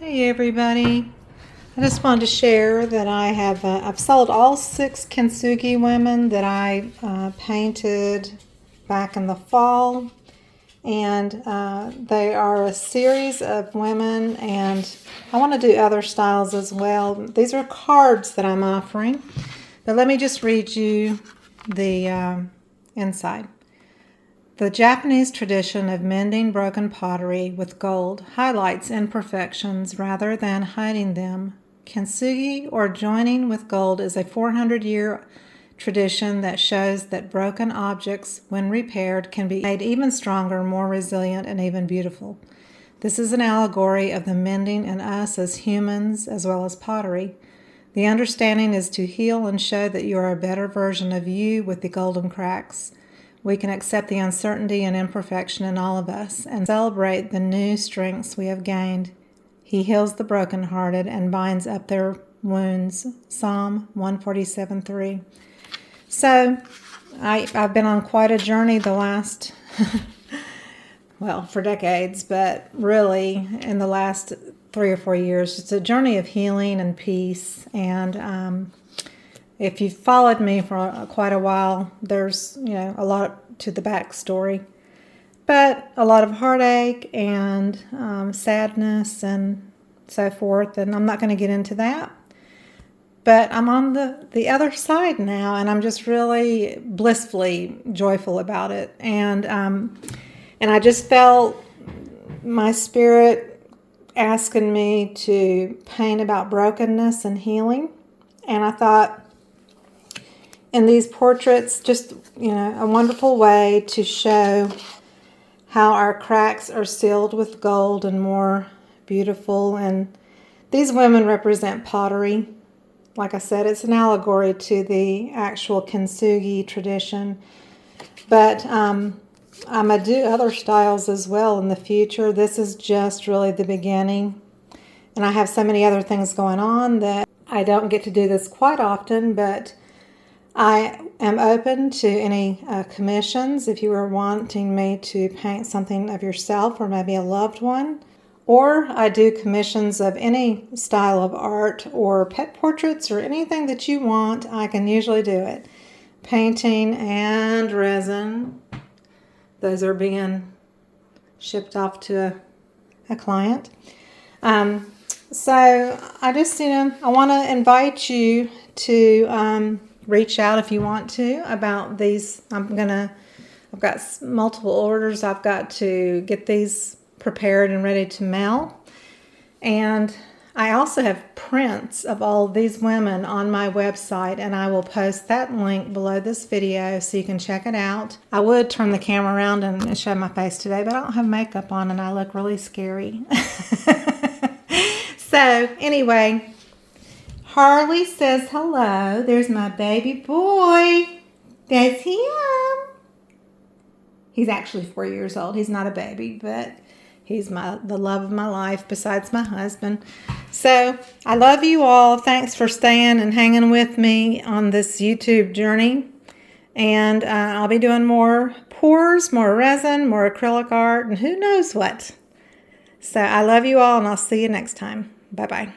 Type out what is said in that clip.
Hey everybody, I just wanted to share that I've sold all 6 Kintsugi women that I painted back in the fall, and they are a series of women, and I want to do other styles as well. These are cards that I'm offering, but let me just read you the inside. The Japanese tradition of mending broken pottery with gold highlights imperfections rather than hiding them. Kintsugi, or joining with gold, is a 400-year tradition that shows that broken objects, when repaired, can be made even stronger, more resilient, and even beautiful. This is an allegory of the mending in us as humans as well as pottery. The understanding is to heal and show that you are a better version of you with the golden cracks. We can accept the uncertainty and imperfection in all of us and celebrate the new strengths we have gained. He heals the brokenhearted and binds up their wounds. Psalm 147:3. So I've been on quite a journey the last, well, for decades, but really in the last 3 or 4 years. It's a journey of healing and peace, and if you've followed me for quite a while, there's, a lot to the backstory, but a lot of heartache and sadness and so forth, and I'm not going to get into that. But I'm on the other side now, and I'm just really blissfully joyful about it. And I just felt my spirit asking me to paint about brokenness and healing, and I thought, in these portraits, just, a wonderful way to show how our cracks are sealed with gold and more beautiful. And these women represent pottery. Like I said, it's an allegory to the actual Kintsugi tradition. But I'm going to do other styles as well in the future. This is just really the beginning. And I have so many other things going on that I don't get to do this quite often, but I am open to any commissions if you are wanting me to paint something of yourself or maybe a loved one. Or I do commissions of any style of art or pet portraits or anything that you want. I can usually do it. Painting and resin. Those are being shipped off to a client. So I just, I want to invite you to reach out if you want to about these. I've got multiple orders. I've got to get these prepared and ready to mail. And I also have prints of all of these women on my website, and I will post that link below this video so you can check it out. I would turn the camera around and show my face today, but I don't have makeup on and I look really scary. So anyway, Harley says hello. There's my baby boy. That's him. He's actually 4 years old. He's not a baby, but he's the love of my life besides my husband. So I love you all. Thanks for staying and hanging with me on this YouTube journey. And I'll be doing more pours, more resin, more acrylic art, and who knows what. So I love you all, and I'll see you next time. Bye-bye.